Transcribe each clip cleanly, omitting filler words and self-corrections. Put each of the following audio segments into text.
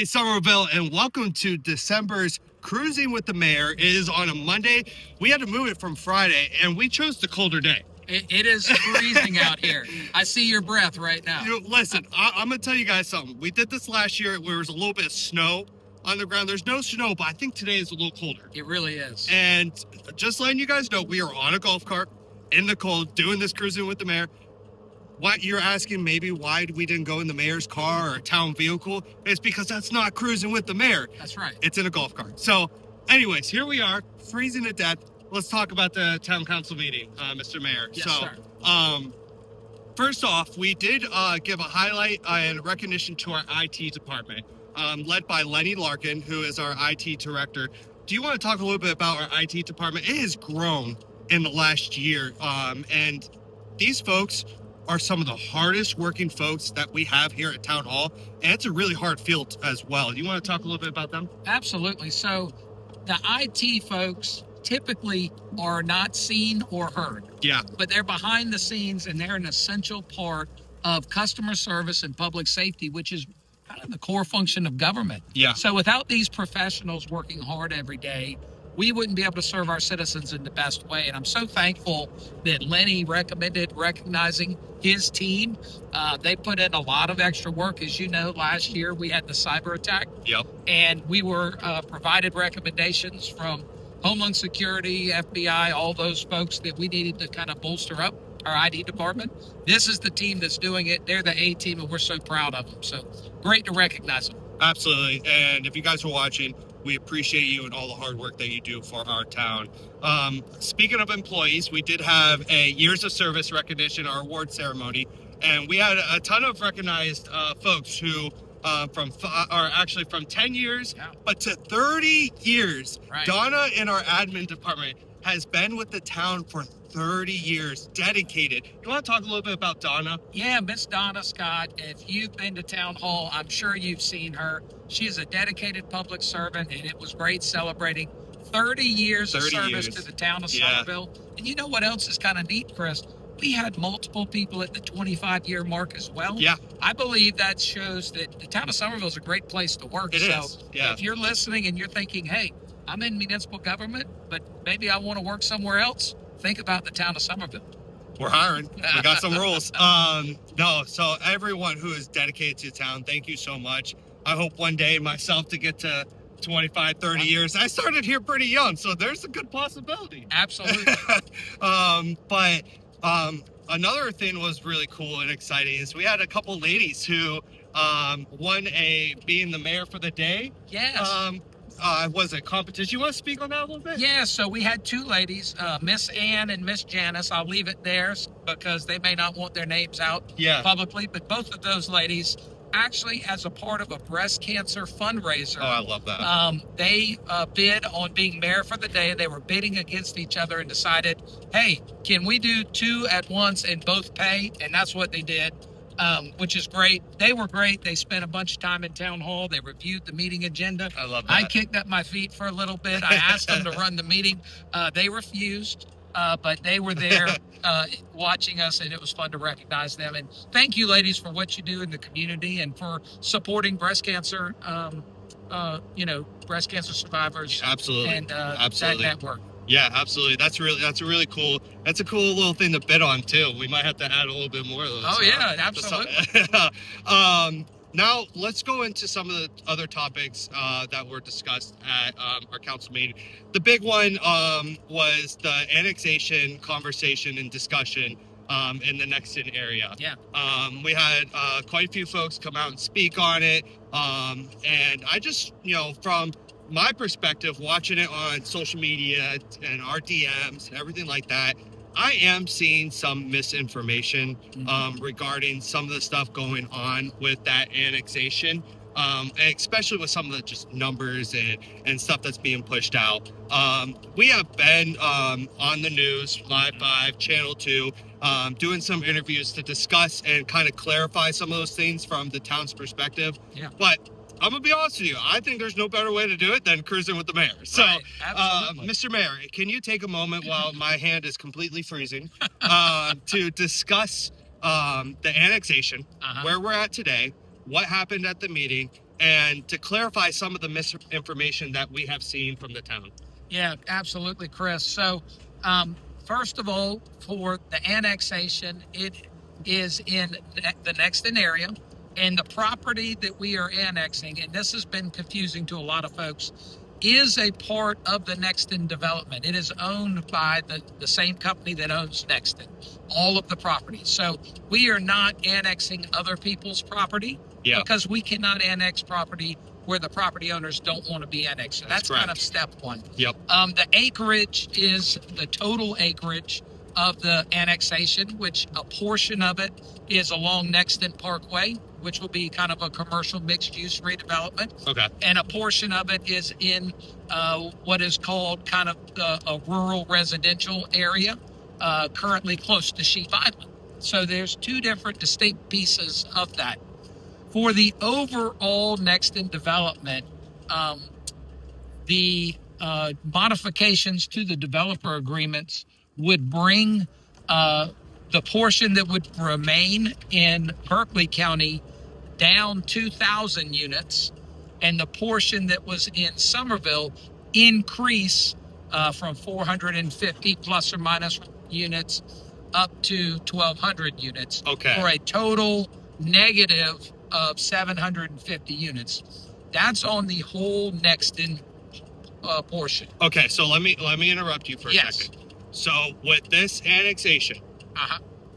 Hey, Somerville, and welcome to December's Cruising with the Mayor. It is on a Monday. We had to move it from Friday, and we chose the colder day. It is freezing out here. I see your breath right now. Listen, I'm going to tell you guys something. We did this last year where there was a little bit of snow on the ground. There's no snow, but I think today is a little colder. It really is. And just letting you guys know, we are on a golf cart in the cold doing this Cruising with the Mayor. What you're asking, maybe why we didn't go in the mayor's car or a town vehicle, it's because that's not cruising with the mayor. That's right. It's in a golf cart. So anyways, here we are, freezing to death. Let's talk about the town council meeting, Mr. Mayor. Yes, so, sir. First off, we did give a highlight and recognition to our IT department, led by Lenny Larkin, who is our IT director. Do you want to talk a little bit about our IT department? It has grown in the last year, and these folks are some of the hardest working folks that we have here at Town Hall, and it's a really hard field as well. Do you want to talk a little bit about them? Absolutely. So the IT folks typically are not seen or heard. Yeah. But they're behind the scenes and they're an essential part of customer service and public safety, which is kind of the core function of government. Yeah. So without these professionals working hard every day, we wouldn't be able to serve our citizens in the best way. And I'm so thankful that Lenny recommended recognizing his team. They put in a lot of extra work. As you know, last year we had the cyber attack. Yep. And we were provided recommendations from Homeland Security, FBI, all those folks that we needed to kind of bolster up our IT department. This is the team that's doing it. They're the A team, and we're so proud of them. So great to recognize them. Absolutely. And if you guys are watching, we appreciate you and all the hard work that you do for our town. Speaking of employees, we did have a years of service recognition, our award ceremony, and we had a ton of recognized folks who from 10 years, but to 30 years. Right. Donna in our admin department has been with the town for 30 years, dedicated. You want to talk a little bit about Donna? Yeah, Miss Donna Scott. If you've been to Town Hall, I'm sure you've seen her. She is a dedicated public servant, and it was great celebrating 30 years of service to the town of Somerville. And you know what else is kind of neat, Chris? We had multiple people at the 25-year mark as well. Yeah. I believe that shows that the town of Somerville is a great place to work. It is. Yeah. If you're listening and you're thinking, hey, I'm in municipal government, but maybe I want to work somewhere else, think about the town of Somerville. We're hiring. We got some rules. So everyone who is dedicated to town, thank you so much. I hope one day myself to get to 25, 30 years. I started here pretty young, so there's a good possibility. Absolutely. But another thing was really cool and exciting is we had a couple ladies who won being the mayor for the day. Yes. Was it competition? You want to speak on that a little bit? Yeah, so we had two ladies, Miss Ann and Miss Janice. I'll leave it there because they may not want their names out publicly, but both of those ladies actually as a part of a breast cancer fundraiser. Oh, I love that. They bid on being mayor for the day. They were bidding against each other and decided, hey, can we do two at once and both pay? And that's what they did. Which is great. They were great. They spent a bunch of time in Town Hall. They reviewed the meeting agenda. I love that. I kicked up my feet for a little bit. I asked them to run the meeting. They refused, but they were there watching us, and it was fun to recognize them. And thank you, ladies, for what you do in the community and for supporting breast cancer, breast cancer survivors. Absolutely. And Absolutely. that network. Yeah, absolutely. That's a really cool. That's a cool little thing to bid on too. We might have to add a little bit more of those. Oh yeah, absolutely. Now let's go into some of the other topics that were discussed at our council meeting. The big one was the annexation conversation and discussion in the Nexton area. Yeah. We had quite a few folks come out and speak on it, and I just, from my perspective, watching it on social media and our DMs and everything like that, I am seeing some misinformation regarding some of the stuff going on with that annexation, and especially with some of the just numbers and stuff that's being pushed out. We have been on the news, Live 5, Channel 2, doing some interviews to discuss and kind of clarify some of those things from the town's perspective. Yeah. But I'm going to be honest with you. I think there's no better way to do it than cruising with the mayor. So, Mr. Mayor, can you take a moment while my hand is completely freezing to discuss the annexation, where we're at today, what happened at the meeting, and to clarify some of the misinformation that we have seen from the town. Yeah, absolutely, Chris. So, first of all, for the annexation, it is in the Nexton area, and the property that we are annexing, and this has been confusing to a lot of folks, is a part of the Nexton development. It is owned by the same company that owns Nexton, all of the property. So we are not annexing other people's property because we cannot annex property where the property owners don't want to be annexed. So that's kind of step one. Yep. The acreage is the total acreage of the annexation, which a portion of it is along Nexton Parkway, which will be kind of a commercial mixed-use redevelopment. Okay. And a portion of it is in what is called kind of a rural residential area, currently close to Sheep Island. So there's two different distinct pieces of that. For the overall Nexton development, the modifications to the developer agreements would bring the portion that would remain in Berkeley County down 2,000 units, and the portion that was in Somerville increase from 450 plus or minus units up to 1,200 units. Okay. For a total negative of 750 units. That's on the whole Nexton portion. Okay, so let me interrupt you for a second. So with this annexation,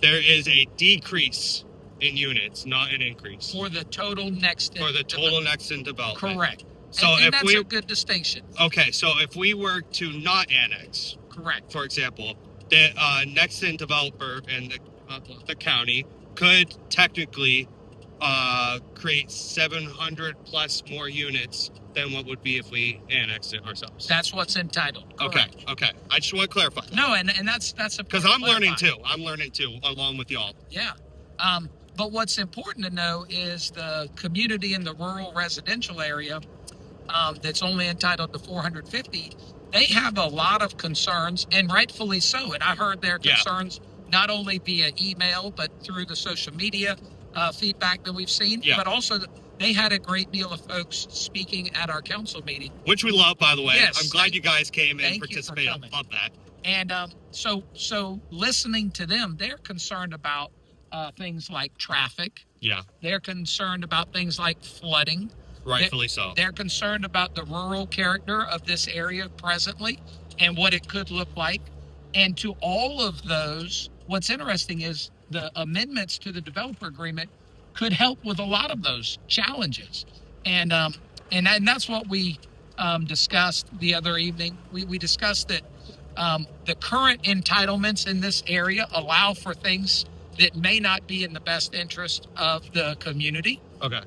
there is a decrease in units, not an increase. For the total Nexton. For the total Nexton development. Correct. So and if that's we, a good distinction. Okay, so if we were to not annex, correct, for example, the Nexton developer in the county could technically create 700 plus more units than what would be if we annexed it ourselves. That's what's entitled. Correct. Okay. I just want to clarify. No, and that's a because I'm learning too. I'm learning too, along with y'all. Yeah. But what's important to know is the community in the rural residential area that's only entitled to 450. They have a lot of concerns, and rightfully so. And I heard their concerns not only via email but through the social media feedback that we've seen, but also they had a great deal of folks speaking at our council meeting, which we love, by the way. Yes, I'm glad you guys came and participated. I love that. And so listening to them, they're concerned about things like traffic. Yeah. They're concerned about things like flooding. Rightfully so. They're concerned about the rural character of this area presently and what it could look like. And to all of those, what's interesting is the amendments to the developer agreement could help with a lot of those challenges. And that's what we discussed the other evening. We discussed that the current entitlements in this area allow for things that may not be in the best interest of the community. Okay.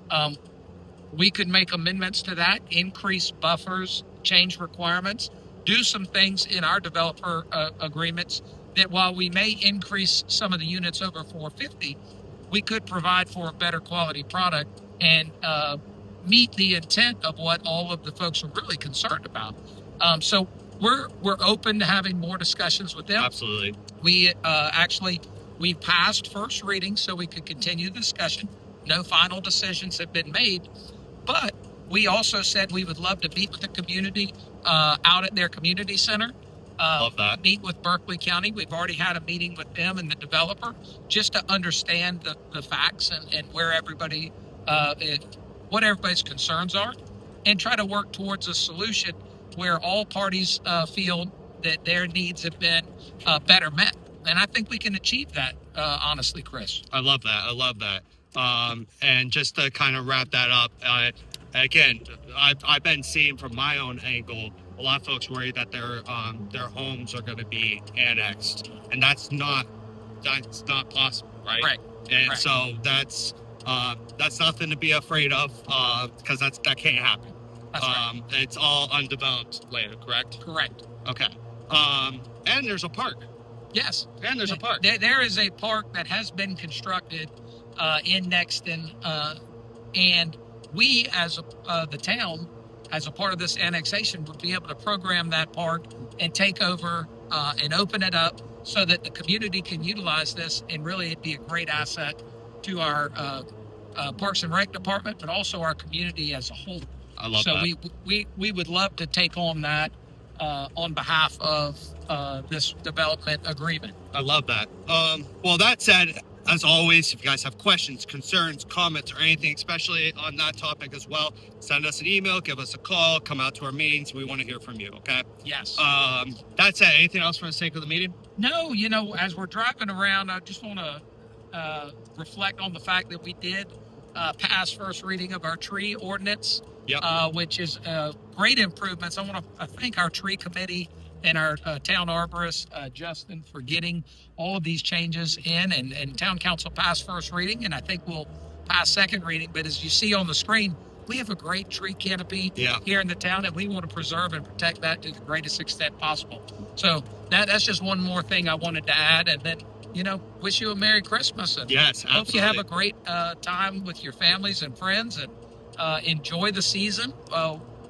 We could make amendments to that, increase buffers, change requirements, do some things in our developer agreements that while we may increase some of the units over 450, we could provide for a better quality product and meet the intent of what all of the folks are really concerned about. So we're open to having more discussions with them. Absolutely. We passed first reading so we could continue the discussion. No final decisions have been made, but we also said we would love to meet with the community out at their community center. Love that. Meet with Berkeley County. We've already had a meeting with them and the developer just to understand the facts and where everybody, what everybody's concerns are, and try to work towards a solution where all parties feel that their needs have been better met. And I think we can achieve that, honestly, Chris. I love that. And just to kind of wrap that up, again, I've been seeing from my own angle, a lot of folks worry that their homes are going to be annexed, and that's not possible, right? Right. And so that's nothing to be afraid of, because that can't happen. That's right. It's all undeveloped land, correct? Correct. Okay. And there's a park. Yes. And there's a park. There is a park that has been constructed in Nexton, and we, as the town, as a part of this annexation, would be able to program that park and take over and open it up so that the community can utilize this, and really it'd be a great asset to our Parks and Rec department, but also our community as a whole. I love so that. we would love to take on that on behalf of this development agreement. I love that. Well, that said, as always, if you guys have questions, concerns, comments, or anything, especially on that topic as well, send us an email, give us a call, come out to our meetings. We want to hear from you, okay? Yes. That's it. Anything else for the sake of the meeting? No, as we're driving around, I just want to reflect on the fact that we did pass first reading of our tree ordinance, which is great improvements. I want to thank our tree committee and our town arborist, Justin, for getting all of these changes in, and town council passed first reading, and I think we'll pass second reading. But as you see on the screen, we have a great tree canopy here in the town, and we want to preserve and protect that to the greatest extent possible. So that's just one more thing I wanted to add, and then wish you a Merry Christmas, and yes, absolutely. Hope you have a great time with your families and friends, and enjoy the season.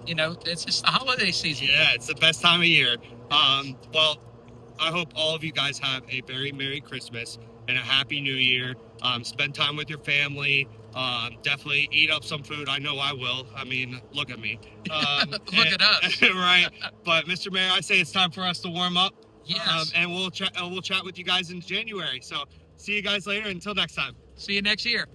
It's just the holiday season. Yeah, it's the best time of year. Well, I hope all of you guys have a very Merry Christmas and a Happy New Year. Spend time with your family. Definitely eat up some food. I know I will. I mean, look at me. Look at us. Right. But Mr. Mayor, I say it's time for us to warm up. Yes. And we'll chat with you guys in January. So see you guys later. Until next time. See you next year.